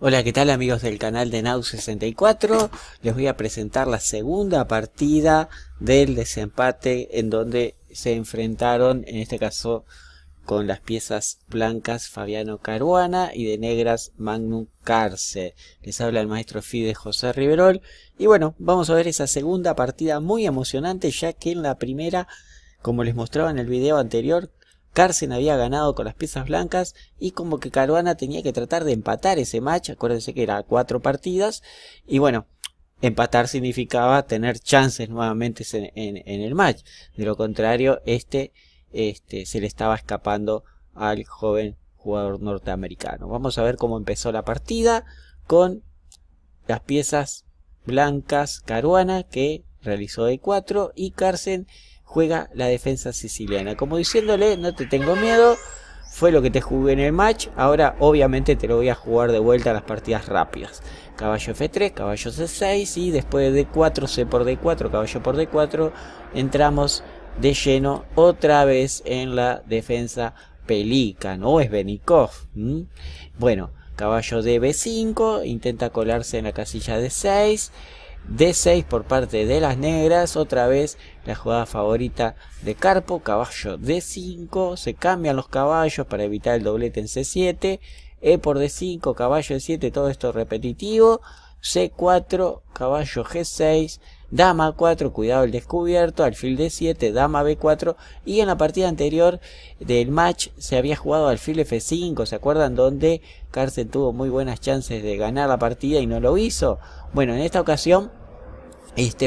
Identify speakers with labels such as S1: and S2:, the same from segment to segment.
S1: Hola, ¿qué tal amigos del canal de Nau64? Les voy a presentar la segunda partida del desempate en donde se enfrentaron, en este caso con las piezas blancas Fabiano Caruana y de negras Magnum Carce. Les habla el maestro Fide José Riverol y bueno, vamos a ver esa segunda partida muy emocionante, ya que en la primera, como les mostraba en el video anterior, Carson había ganado con las piezas blancas y como que Caruana tenía que tratar de empatar ese match. Acuérdense que era 4 partidas y bueno, empatar significaba tener chances nuevamente en el match. De lo contrario, se le estaba escapando al joven jugador norteamericano. Vamos a ver cómo empezó la partida con las piezas blancas Caruana, que realizó de 4, y Carson juega la defensa siciliana, como diciéndole: no te tengo miedo, fue lo que te jugué en el match, ahora obviamente te lo voy a jugar de vuelta a las partidas rápidas. Caballo F3, caballo C6 y después de D4, C por D4, caballo por D4, entramos de lleno otra vez en la defensa Pelican o Esbenikov. Bueno, caballo de B5, intenta colarse en la casilla de 6. D6 por parte de las negras, otra vez la jugada favorita de Carpo. Caballo D5, se cambian los caballos para evitar el doblete en C7. E por D5, caballo D7, todo esto repetitivo. C4, caballo G6, dama 4, cuidado el descubierto, alfil D7, dama B4, y en la partida anterior del match se había jugado alfil F5, ¿se acuerdan? Donde Carson tuvo muy buenas chances de ganar la partida y no lo hizo. Bueno, en esta ocasión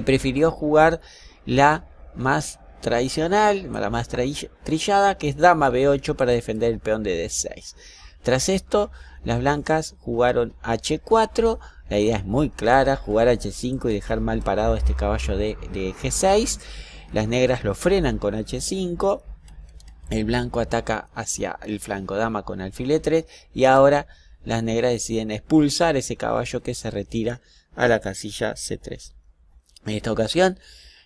S1: prefirió jugar la más tradicional, la más trillada, que es dama B8 para defender el peón de D6. Tras esto, las blancas jugaron H4. La idea es muy clara: jugar H5 y dejar mal parado este caballo de G6. Las negras lo frenan con H5. El blanco ataca hacia el flanco dama con alfil E3. Y ahora las negras deciden expulsar ese caballo que se retira a la casilla C3. En esta ocasión,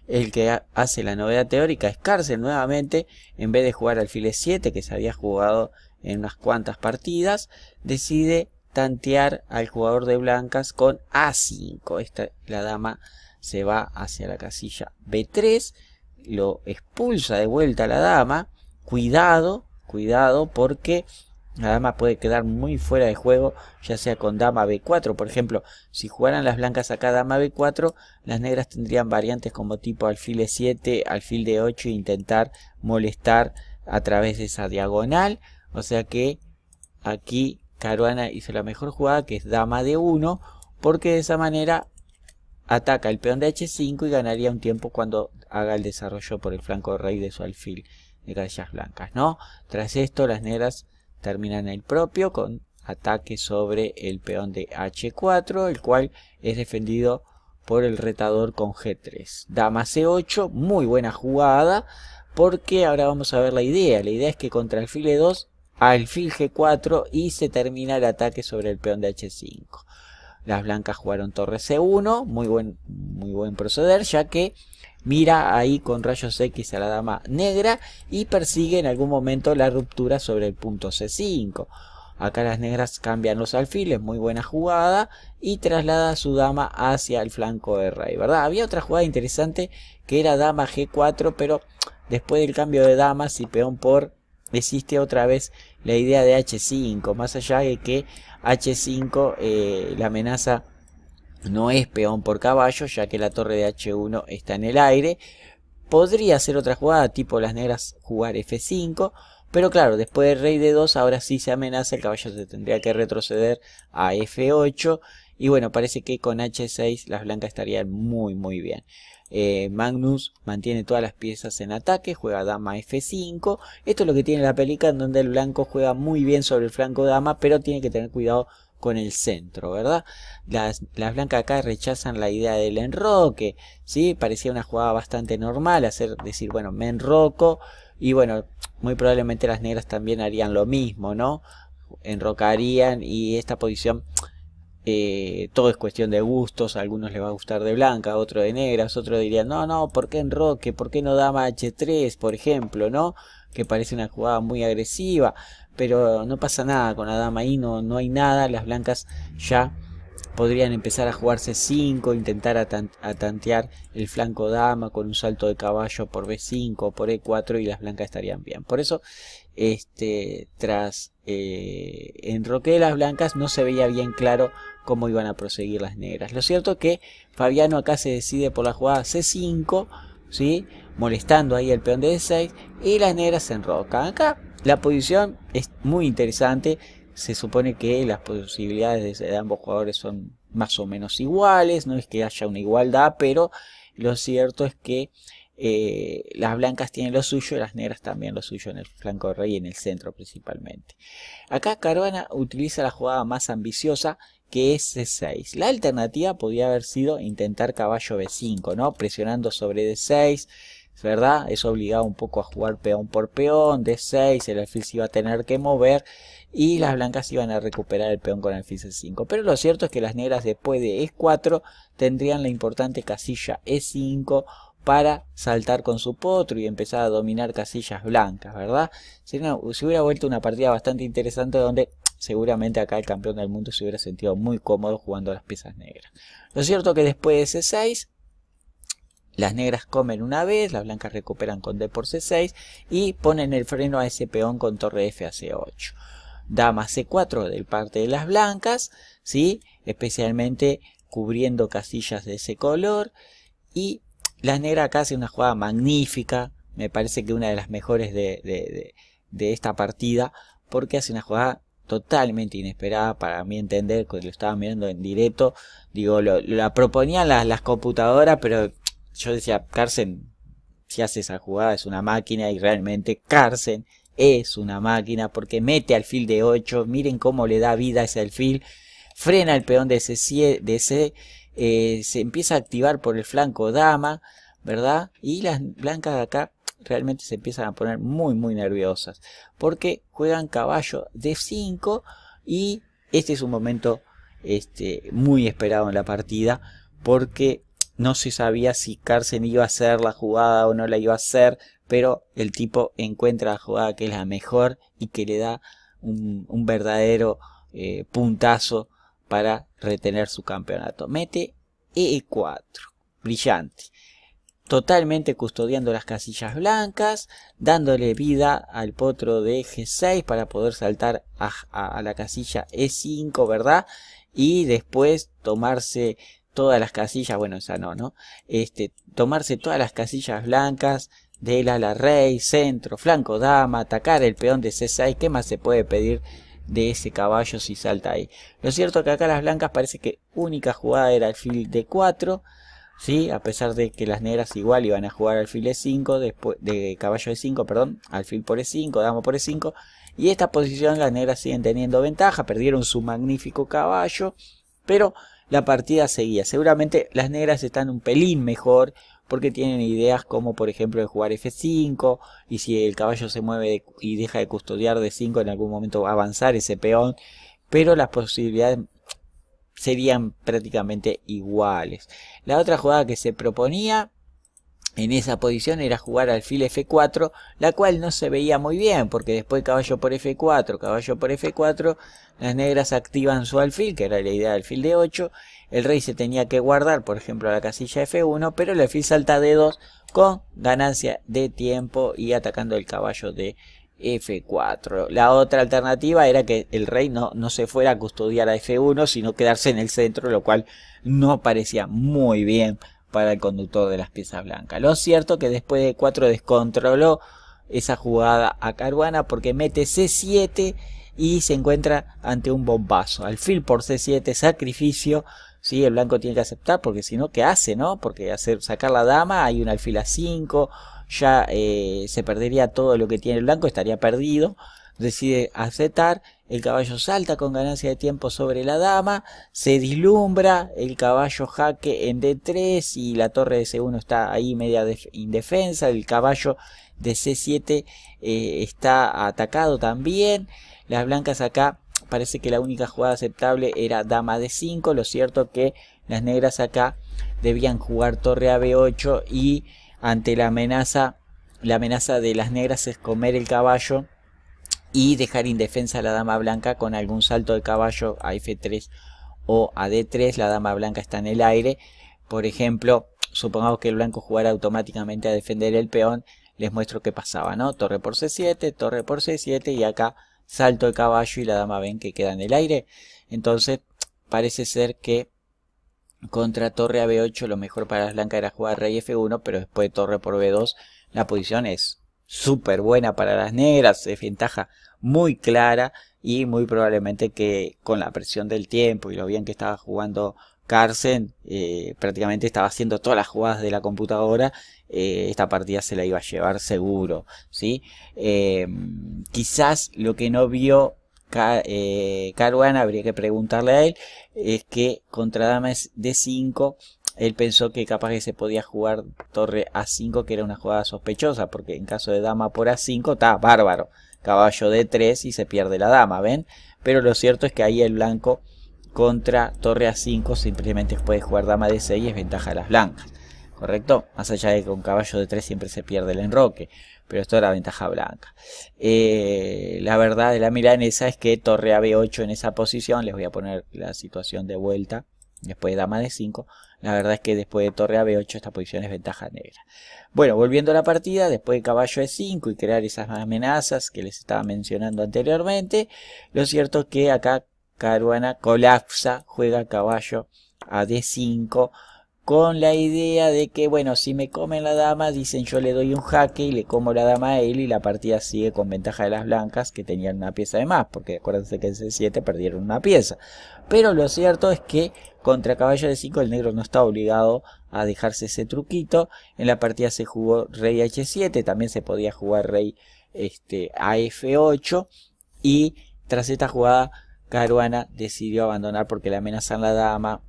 S1: el que hace la novedad teórica es Carson nuevamente. En vez de jugar alfil E7, que se había jugado en unas cuantas partidas, decide tantear al jugador de blancas con A5. La dama se va hacia la casilla B3, lo expulsa de vuelta a la dama. Cuidado porque la dama puede quedar muy fuera de juego, ya sea con dama B4. Por ejemplo, si jugaran las blancas acá dama B4, las negras tendrían variantes como tipo alfil E7, alfil D8 e intentar molestar a través de esa diagonal. O sea que aquí Caruana hizo la mejor jugada, que es dama D1, porque de esa manera ataca el peón de H5 y ganaría un tiempo cuando haga el desarrollo por el flanco de rey de su alfil de casillas blancas, ¿no? Tras esto, las negras terminan el propio con ataque sobre el peón de H4, el cual es defendido por el retador con G3. Dama C8, muy buena jugada, porque ahora vamos a ver la idea. La idea es que contra alfil E2, alfil G4 y se termina el ataque sobre el peón de H5. Las blancas jugaron torre C1, muy buen proceder, ya que mira ahí con rayos X a la dama negra y persigue en algún momento la ruptura sobre el punto C5. Acá las negras cambian los alfiles, muy buena jugada, y traslada a su dama hacia el flanco de rey, ¿verdad? Había otra jugada interesante que era dama G4, pero después del cambio de damas y peón por, existe otra vez la idea de H5, más allá de que H5 la amenaza no es peón por caballo, ya que la torre de H1 está en el aire. Podría ser otra jugada tipo las negras jugar F5, pero claro, después del rey D2 ahora sí se amenaza, el caballo se tendría que retroceder a F8 y bueno, parece que con H6 las blancas estarían muy bien. Magnus mantiene todas las piezas en ataque, juega dama F5. Esto es lo que tiene la Pelican, donde el blanco juega muy bien sobre el flanco dama, pero tiene que tener cuidado con el centro, ¿verdad? Las blancas acá rechazan la idea del enroque, ¿sí? Parecía una jugada bastante normal, decir, bueno, me enroco, y bueno, muy probablemente las negras también harían lo mismo, ¿no? Enrocarían, y esta posición, todo es cuestión de gustos. A algunos les va a gustar de blanca, a otros de negras, otros dirían, no, ¿por qué enroque? ¿Por qué no dama H3, por ejemplo, no? Que parece una jugada muy agresiva. pero no pasa nada con la dama ahí, no hay nada. Las blancas ya podrían empezar a jugar C5, intentar tantear el flanco dama con un salto de caballo por B5 o por E4 y las blancas estarían bien. Por eso, tras enroque de las blancas, no se veía bien claro cómo iban a proseguir las negras. Lo cierto es que Fabiano acá se decide por la jugada C5, ¿sí? Molestando ahí el peón de D6 y las negras se enrocan. Acá la posición es muy interesante. Se supone que las posibilidades de ambos jugadores son más o menos iguales, no es que haya una igualdad, pero lo cierto es que las blancas tienen lo suyo y las negras también lo suyo en el flanco de rey y en el centro principalmente. Acá Caruana utiliza la jugada más ambiciosa, que es C6. La alternativa podría haber sido intentar caballo B5, ¿no? Presionando sobre D6, ¿verdad? Eso obligaba un poco a jugar peón por peón, D6, el alfil se iba a tener que mover y las blancas iban a recuperar el peón con alfil C5. Pero lo cierto es que las negras después de E4 tendrían la importante casilla E5 para saltar con su potro y empezar a dominar casillas blancas, ¿verdad? Se hubiera vuelto una partida bastante interesante donde seguramente acá el campeón del mundo se hubiera sentido muy cómodo jugando a las piezas negras. Lo cierto es que después de C6, las negras comen una vez, las blancas recuperan con D por C6 y ponen el freno a ese peón con torre F a C8. Dama C4 del parte de las blancas, ¿sí? Especialmente cubriendo casillas de ese color. Y las negras acá hacen una jugada magnífica, me parece que una de las mejores de esta partida, porque hace una jugada totalmente inesperada para mi entender, cuando lo estaba mirando en directo. Digo, la proponían las computadoras, pero yo decía, Carlsen, si hace esa jugada es una máquina, y realmente Carlsen es una máquina porque mete alfil de 8, miren cómo le da vida a ese alfil, frena el peón de C, se empieza a activar por el flanco dama, ¿verdad? Y las blancas de acá realmente se empiezan a poner muy nerviosas porque juegan caballo D5 y este es un momento muy esperado en la partida porque no se sabía si Carlsen iba a hacer la jugada o no la iba a hacer, pero el tipo encuentra la jugada que es la mejor y que le da un verdadero puntazo para retener su campeonato. Mete E4, brillante, totalmente custodiando las casillas blancas, dándole vida al potro de G6 para poder saltar a la casilla E5, ¿verdad? Y después tomarse todas las casillas, bueno, esa no, tomarse todas las casillas blancas del ala rey, centro, flanco dama, atacar el peón de C6, ¿qué más se puede pedir de ese caballo si salta ahí? Lo cierto es que acá las blancas parece que única jugada era alfil D4, ¿sí? A pesar de que las negras igual iban a jugar alfil E5, después de caballo E5, perdón, alfil por E5, dama por E5, y esta posición las negras siguen teniendo ventaja, perdieron su magnífico caballo, pero la partida seguía. Seguramente las negras están un pelín mejor porque tienen ideas como por ejemplo de jugar F5 y si el caballo se mueve y deja de custodiar D5 en algún momento va a avanzar ese peón, pero las posibilidades serían prácticamente iguales. La otra jugada que se proponía en esa posición era jugar alfil F4, la cual no se veía muy bien porque después caballo por F4, las negras activan su alfil, que era la idea del alfil de 8, el rey se tenía que guardar por ejemplo a la casilla F1, pero el alfil salta D2 con ganancia de tiempo y atacando el caballo de F4. La otra alternativa era que el rey no se fuera a custodiar a F1, sino quedarse en el centro, lo cual no parecía muy bien para el conductor de las piezas blancas. Lo cierto que después de 4 descontroló esa jugada a Caruana porque mete C7 y se encuentra ante un bombazo. Alfil por C7, sacrificio. Sí, el blanco tiene que aceptar porque si no, ¿qué hace? ¿No? Porque sacar la dama, hay un alfil A5, ya se perdería todo lo que tiene el blanco, estaría perdido. Decide aceptar, el caballo salta con ganancia de tiempo sobre la dama, se dislumbra, el caballo jaque en D3 y la torre de C1 está ahí media indefensa, el caballo de C7 está atacado también. Las blancas acá parece que la única jugada aceptable era dama D5, lo cierto que las negras acá debían jugar torre a B8 y ante la amenaza de las negras es comer el caballo y dejar indefensa a la dama blanca con algún salto de caballo a F3 o a D3. La dama blanca está en el aire. Por ejemplo, supongamos que el blanco jugara automáticamente a defender el peón. Les muestro qué pasaba, ¿no? Torre por C7, torre por C7 y acá salto de caballo y la dama ven que queda en el aire. Entonces parece ser que contra torre a B8 lo mejor para las blancas era jugar rey F1, pero después de torre por B2 la posición es súper buena para las negras, es ventaja muy clara y muy probablemente que con la presión del tiempo y lo bien que estaba jugando Carlsen, prácticamente estaba haciendo todas las jugadas de la computadora, esta partida se la iba a llevar seguro, ¿sí? Quizás lo que no vio Caruana, habría que preguntarle a él, es que contra dama D5 él pensó que capaz que se podía jugar torre A5, que era una jugada sospechosa, porque en caso de dama por A5 está bárbaro, caballo D3 y se pierde la dama, ¿ven? Pero lo cierto es que ahí el blanco contra torre A5 simplemente puede jugar dama D6 y es ventaja de las blancas, ¿correcto? Más allá de que con caballo D3 siempre se pierde el enroque, pero esto era ventaja blanca. La verdad de la milanesa es que torre a B8 en esa posición, les voy a poner la situación de vuelta, después de dama D5, la verdad es que después de torre a B8 esta posición es ventaja negra. Bueno, volviendo a la partida, después de caballo E5 y crear esas amenazas que les estaba mencionando anteriormente, lo cierto es que acá Caruana colapsa, juega caballo a D5 con la idea de que, bueno, si me comen la dama, dicen yo le doy un jaque y le como la dama a él y la partida sigue con ventaja de las blancas que tenían una pieza de más, porque acuérdense que en C7 perdieron una pieza. Pero lo cierto es que contra caballo de 5 el negro no está obligado a dejarse ese truquito. En la partida se jugó rey H7, también se podía jugar rey a F8 y tras esta jugada Caruana decidió abandonar porque le amenazan la dama,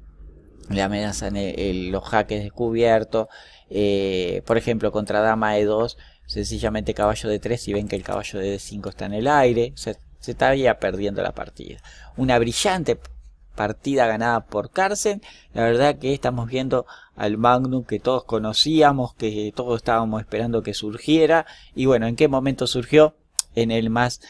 S1: le amenazan los jaques descubiertos. Por ejemplo, contra dama E2, sencillamente caballo D3 y ven que el caballo de D5 está en el aire. Se estaría perdiendo la partida. Una brillante partida ganada por Carlsen. La verdad que estamos viendo al Magnum que todos conocíamos, que todos estábamos esperando que surgiera. Y bueno, ¿en qué momento surgió? En el más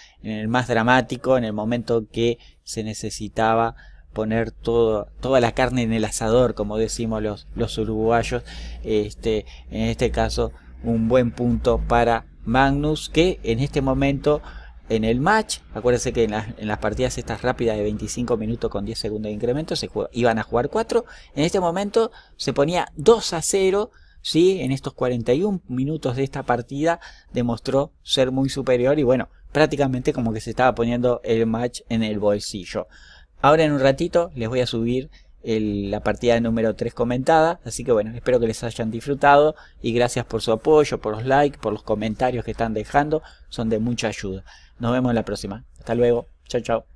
S1: dramático, en el momento que se necesitaba poner toda la carne en el asador, como decimos los uruguayos. En este caso, un buen punto para Magnus, que en este momento en el match, acuérdense que en las partidas estas rápidas de 25 minutos con 10 segundos de incremento iban a jugar 4. En este momento se ponía 2-0. ¿Sí? En estos 41 minutos de esta partida demostró ser muy superior y bueno, prácticamente como que se estaba poniendo el match en el bolsillo. Ahora en un ratito les voy a subir la partida número 3 comentada, así que bueno, espero que les hayan disfrutado y gracias por su apoyo, por los likes, por los comentarios que están dejando, son de mucha ayuda. Nos vemos en la próxima. Hasta luego. Chao, chao.